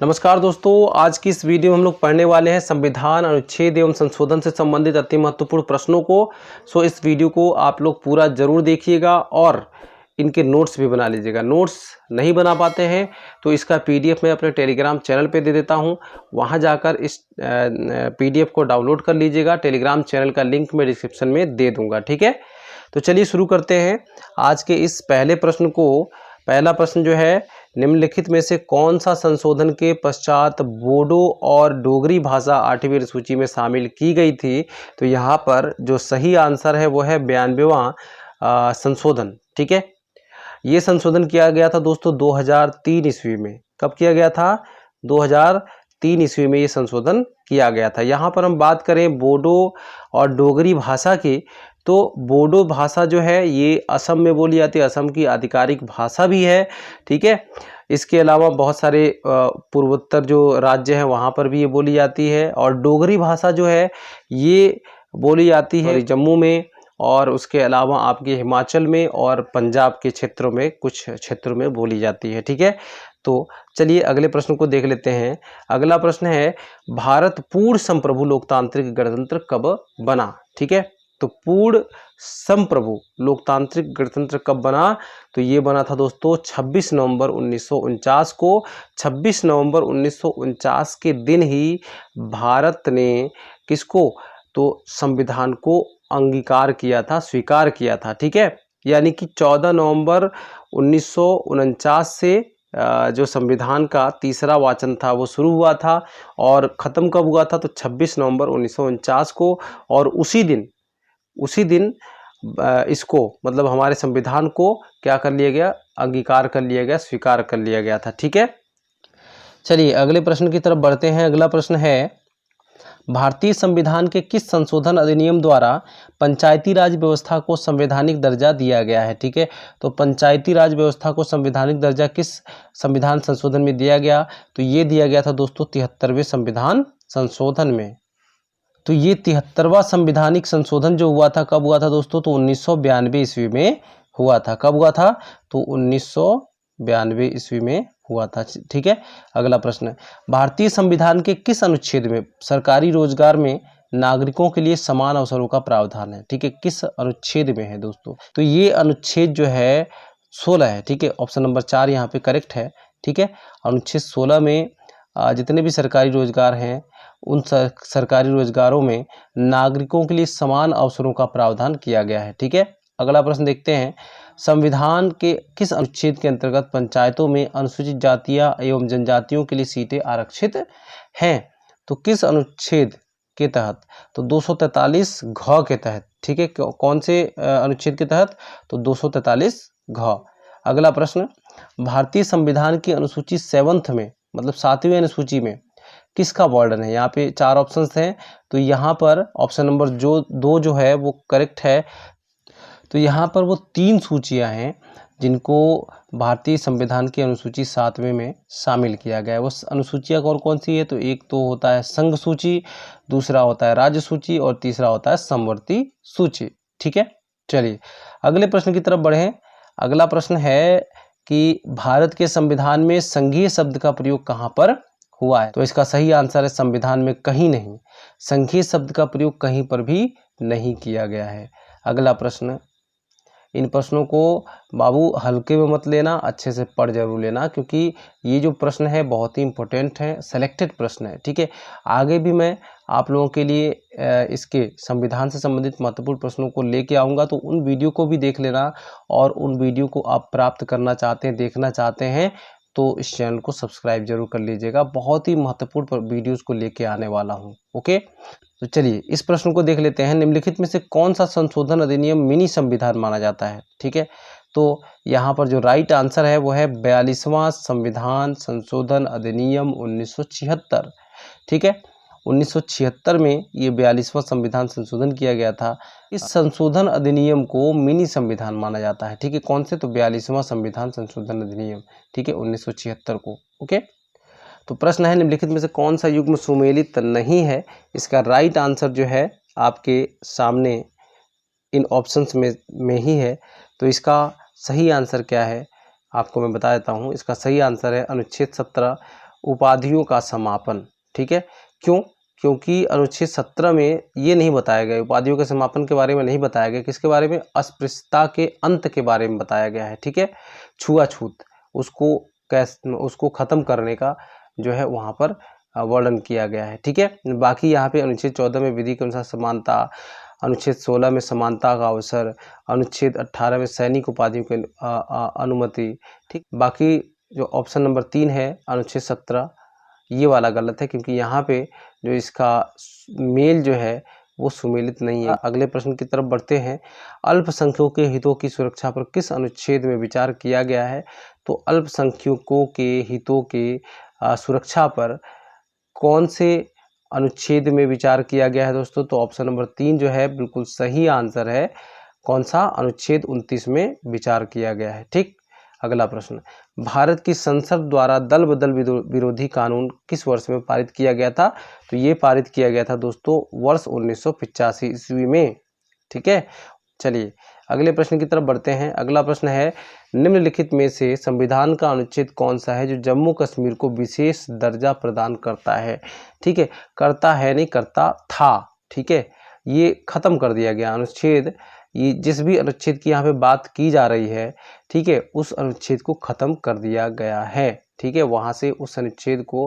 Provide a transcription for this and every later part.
नमस्कार दोस्तों, आज की इस वीडियो में हम लोग पढ़ने वाले हैं संविधान अनुच्छेद एवं संशोधन से संबंधित अति महत्वपूर्ण प्रश्नों को। इस वीडियो को आप लोग पूरा जरूर देखिएगा और इनके नोट्स भी बना लीजिएगा। नोट्स नहीं बना पाते हैं तो इसका पीडीएफ मैं अपने टेलीग्राम चैनल पे दे देता हूं, वहां जाकर इस पीडीएफ को डाउनलोड कर लीजिएगा। टेलीग्राम चैनल का लिंक मैं डिस्क्रिप्शन में दे दूंगा, ठीक है। तो चलिए शुरू करते हैं आज के इस पहले प्रश्न को। पहला प्रश्न जो है, निम्नलिखित में से कौन सा संशोधन के पश्चात बोडो और डोगरी भाषा 8वीं अनुसूची में शामिल की गई थी? तो यहाँ पर जो सही आंसर है वो है 92वां संशोधन, ठीक है। ये संशोधन किया गया था दोस्तों 2003 ईस्वी में। कब किया गया था? 2003 ईस्वी में ये संशोधन किया गया था। यहाँ पर हम बात करें बोडो और डोगरी भाषा की, तो बोडो भाषा जो है ये असम में बोली जाती है, असम की आधिकारिक भाषा भी है, ठीक है। इसके अलावा बहुत सारे पूर्वोत्तर जो राज्य हैं वहाँ पर भी ये बोली जाती है। और डोगरी भाषा जो है ये बोली जाती है जम्मू में, और उसके अलावा आपके हिमाचल में और पंजाब के क्षेत्रों में, कुछ क्षेत्रों में बोली जाती है, ठीक है। तो चलिए अगले प्रश्न को देख लेते हैं। अगला प्रश्न है, भारत पूर्ण संप्रभु लोकतांत्रिक गणतंत्र कब बना? ठीक है, तो पूर्ण संप्रभु लोकतांत्रिक गणतंत्र कब बना? तो ये बना था दोस्तों 26 नवंबर 1949 को। 26 नवंबर 1949 के दिन ही भारत ने किसको? तो संविधान को अंगीकार किया था, स्वीकार किया था, ठीक है। यानी कि 14 नवंबर 1949 से जो संविधान का तीसरा वाचन था वो शुरू हुआ था, और ख़त्म कब हुआ था? तो 26 नवंबर 1949 को। और उसी दिन इसको मतलब हमारे संविधान को क्या कर लिया गया? अंगीकार कर लिया गया, स्वीकार कर लिया गया था, ठीक है। चलिए अगले प्रश्न की तरफ बढ़ते हैं। अगला प्रश्न है, भारतीय संविधान के किस संशोधन अधिनियम द्वारा पंचायती राज व्यवस्था को संवैधानिक दर्जा दिया गया है? ठीक है, तो पंचायती राज व्यवस्था को संवैधानिक दर्जा किस संविधान संशोधन में दिया गया? तो ये दिया गया था दोस्तों 73वें संविधान संशोधन में। तो ये 73वां संविधानिक संशोधन जो हुआ था, कब हुआ था दोस्तों? तो 1992 ईस्वी में हुआ था। कब हुआ था? तो 1992 ईस्वी में हुआ था, ठीक है। अगला प्रश्न, भारतीय संविधान के किस अनुच्छेद में सरकारी रोजगार में नागरिकों के लिए समान अवसरों का प्रावधान है? ठीक है, किस अनुच्छेद में है दोस्तों? तो ये अनुच्छेद जो है 16 है, ठीक है। ऑप्शन नंबर 4 यहाँ पे करेक्ट है, ठीक है। अनुच्छेद 16 में जितने भी सरकारी रोजगार हैं उन सरकारी रोजगारों में नागरिकों के लिए समान अवसरों का प्रावधान किया गया है, ठीक है। अगला प्रश्न देखते हैं, संविधान के किस अनुच्छेद के अंतर्गत पंचायतों में अनुसूचित जातियां एवं जनजातियों के लिए सीटें आरक्षित हैं? तो किस अनुच्छेद के तहत? तो 243 घ के तहत, ठीक है। कौन से अनुच्छेद के तहत? तो 243 घ। अगला प्रश्न, भारतीय संविधान की अनुसूची 7th में मतलब 7वीं अनुसूची में किसका वर्णन है? यहाँ पे 4 ऑप्शंस हैं, तो यहाँ पर ऑप्शन नंबर 2 जो है वो करेक्ट है। तो यहाँ पर वो 3 सूचियाँ हैं जिनको भारतीय संविधान की अनुसूची 7वें में शामिल किया गया है। वो अनुसूचियाँ कौन कौन सी है? तो एक तो होता है संघ सूची, दूसरा होता है राज्य सूची, और तीसरा होता है समवर्ती सूची, ठीक है। चलिए अगले प्रश्न की तरफ बढ़ें। अगला प्रश्न है कि भारत के संविधान में संघीय शब्द का प्रयोग कहाँ पर हुआ है? तो इसका सही आंसर है संविधान में कहीं नहीं। संघीय शब्द का प्रयोग कहीं पर भी नहीं किया गया है। अगला प्रश्न, इन प्रश्नों को बाबू हल्के में मत लेना, अच्छे से पढ़ जरूर लेना, क्योंकि ये जो प्रश्न है बहुत ही इंपॉर्टेंट है, सेलेक्टेड प्रश्न है, ठीक है। आगे भी मैं आप लोगों के लिए इसके संविधान से संबंधित महत्वपूर्ण प्रश्नों को लेके आऊँगा, तो उन वीडियो को भी देख लेना। और उन वीडियो को आप प्राप्त करना चाहते हैं, देखना चाहते हैं, तो इस चैनल को सब्सक्राइब जरूर कर लीजिएगा। बहुत ही महत्वपूर्ण वीडियोस को लेके आने वाला हूँ, ओके। तो चलिए इस प्रश्न को देख लेते हैं, निम्नलिखित में से कौन सा संशोधन अधिनियम मिनी संविधान माना जाता है? ठीक है, तो यहाँ पर जो राइट आंसर है वो है 42वां संविधान संशोधन अधिनियम 1976, ठीक है। 1976 में ये 42वां संविधान संशोधन किया गया था। इस संशोधन अधिनियम को मिनी संविधान माना जाता है, ठीक है। कौन से? तो 42वां संविधान संशोधन अधिनियम, ठीक है, 1976 को, ओके। तो प्रश्न है, निम्नलिखित में से कौन सा युग्म सुमेलित नहीं है? इसका राइट आंसर जो है आपके सामने इन ऑप्शंस में ही है। तो इसका सही आंसर क्या है आपको मैं बता देता हूँ। इसका सही आंसर है अनुच्छेद 17 उपाधियों का समापन। ठीक है, क्यों? क्योंकि अनुच्छेद 17 में ये नहीं बताया गया, उपाधियों के समापन के बारे में नहीं बताया गया। किसके बारे में? अस्पृश्यता के अंत के बारे में बताया गया है। ठीक है, छुआछूत उसको खत्म करने का जो है वहाँ पर वर्णन किया गया है। ठीक है, बाकी यहाँ पे अनुच्छेद 14 में विधि के अनुसार समानता, अनुच्छेद 16 में समानता का अवसर, अनुच्छेद 18 में सैनिक उपाधियों की अनुमति। ठीक, बाकी जो ऑप्शन नंबर 3 है अनुच्छेद 17, ये वाला गलत है, क्योंकि यहाँ पे जो इसका मेल जो है वो सुमेलित नहीं है। अगले प्रश्न की तरफ बढ़ते हैं। अल्पसंख्यकों के हितों की सुरक्षा पर किस अनुच्छेद में विचार किया गया है? तो अल्पसंख्यकों के हितों की सुरक्षा पर कौन से अनुच्छेद में विचार किया गया है दोस्तों? तो ऑप्शन नंबर 3 जो है बिल्कुल सही आंसर है। कौन सा? अनुच्छेद 29 में विचार किया गया है। ठीक, अगला प्रश्न, भारत की संसद द्वारा दल बदल विरोधी कानून किस वर्ष में पारित किया गया था? तो ये पारित किया गया था दोस्तों वर्ष 1985 ईस्वी में। ठीक है, चलिए अगले प्रश्न की तरफ बढ़ते हैं। अगला प्रश्न है, निम्नलिखित में से संविधान का अनुच्छेद कौन सा है जो जम्मू कश्मीर को विशेष दर्जा प्रदान करता है? ठीक है, करता है नहीं, करता था। ठीक है, ये खत्म कर दिया गया अनुच्छेद, ये जिस भी अनुच्छेद की यहाँ पे बात की जा रही है, ठीक है, उस अनुच्छेद को खत्म कर दिया गया है। ठीक है, वहाँ से उस अनुच्छेद को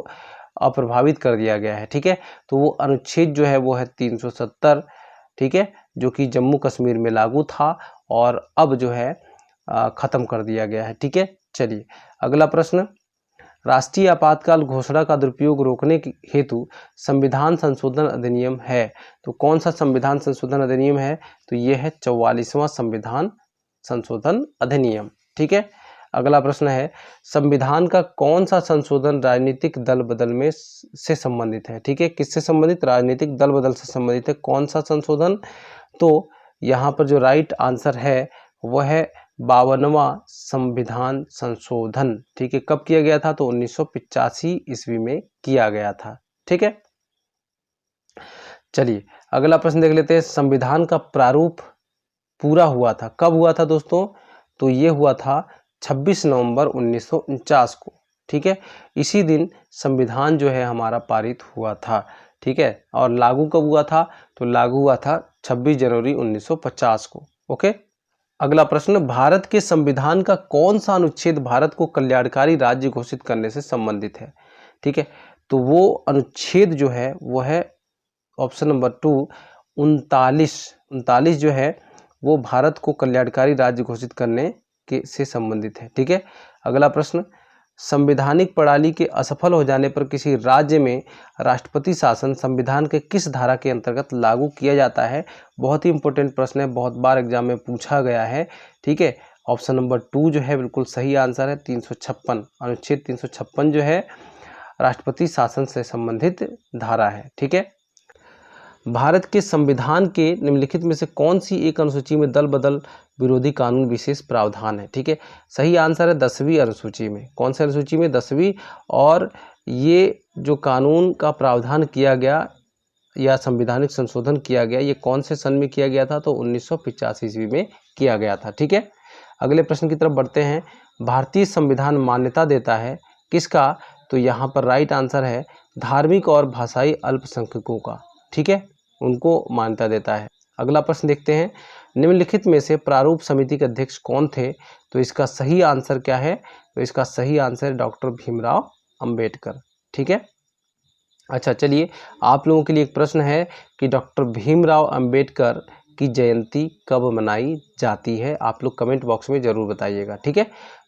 अप्रभावित कर दिया गया है। ठीक है, तो वो अनुच्छेद जो है वो है 370। ठीक है, जो कि जम्मू कश्मीर में लागू था और अब जो है खत्म कर दिया गया है। ठीक है, चलिए अगला प्रश्न, राष्ट्रीय आपातकाल घोषणा का दुरुपयोग रोकने हेतु संविधान संशोधन अधिनियम है। तो कौन सा संविधान संशोधन अधिनियम है? तो ये है 44वां संविधान संशोधन अधिनियम। ठीक है, अगला प्रश्न है, संविधान का कौन सा संशोधन राजनीतिक दल बदल में से संबंधित है? ठीक है, किससे संबंधित? राजनीतिक दल बदल से संबंधित है। कौन सा संशोधन? तो यहाँ पर जो राइट आंसर है वह है 52वां संविधान संशोधन। ठीक है, कब किया गया था? तो 1985 ईस्वी में किया गया था। ठीक है, चलिए अगला प्रश्न देख लेते हैं। संविधान का प्रारूप पूरा हुआ था, कब हुआ था दोस्तों? तो ये हुआ था 26 नवंबर 1949 को। ठीक है, इसी दिन संविधान जो है हमारा पारित हुआ था। ठीक है, और लागू कब हुआ था? तो लागू हुआ था 26 जनवरी 1950 को। ओके, अगला प्रश्न, भारत के संविधान का कौन सा अनुच्छेद भारत को कल्याणकारी राज्य घोषित करने से संबंधित है? ठीक है, तो वो अनुच्छेद जो है वो है ऑप्शन नंबर 2 39 जो है वो भारत को कल्याणकारी राज्य घोषित करने के से संबंधित है। ठीक है, अगला प्रश्न, संवैधानिक प्रणाली के असफल हो जाने पर किसी राज्य में राष्ट्रपति शासन संविधान के किस धारा के अंतर्गत लागू किया जाता है? बहुत ही इंपॉर्टेंट प्रश्न है, बहुत बार एग्जाम में पूछा गया है। ठीक है, ऑप्शन नंबर 2 जो है बिल्कुल सही आंसर है। 356 अनुच्छेद 356 जो है राष्ट्रपति शासन से संबंधित धारा है। ठीक है, भारत के संविधान के निम्नलिखित में से कौन सी एक अनुसूची में दल बदल विरोधी कानून विशेष प्रावधान है? ठीक है, सही आंसर है 10वीं अनुसूची में। कौन सी अनुसूची में? 10वीं। और ये जो कानून का प्रावधान किया गया या संविधानिक संशोधन किया गया, ये कौन से सन में किया गया था? तो 1985 ईस्वी में किया गया था। ठीक है, अगले प्रश्न की तरफ बढ़ते हैं। भारतीय संविधान मान्यता देता है किसका? तो यहाँ पर राइट आंसर है धार्मिक और भाषाई अल्पसंख्यकों का। ठीक है, उनको मान्यता देता है। अगला प्रश्न देखते हैं, निम्नलिखित में से प्रारूप समिति के अध्यक्ष कौन थे? तो इसका सही आंसर क्या है? तो इसका सही आंसर डॉक्टर भीमराव अंबेडकर। ठीक है, अच्छा चलिए आप लोगों के लिए एक प्रश्न है कि डॉक्टर भीमराव अंबेडकर की जयंती कब मनाई जाती है? आप लोग कमेंट बॉक्स में ज़रूर बताइएगा। ठीक है,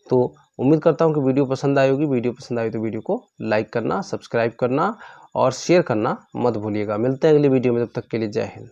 तो उम्मीद करता हूँ कि वीडियो पसंद आई होगी। वीडियो पसंद आई तो वीडियो को लाइक करना, सब्सक्राइब करना और शेयर करना मत भूलिएगा। मिलते हैं अगली वीडियो में, तब तक के लिए जय हिंद।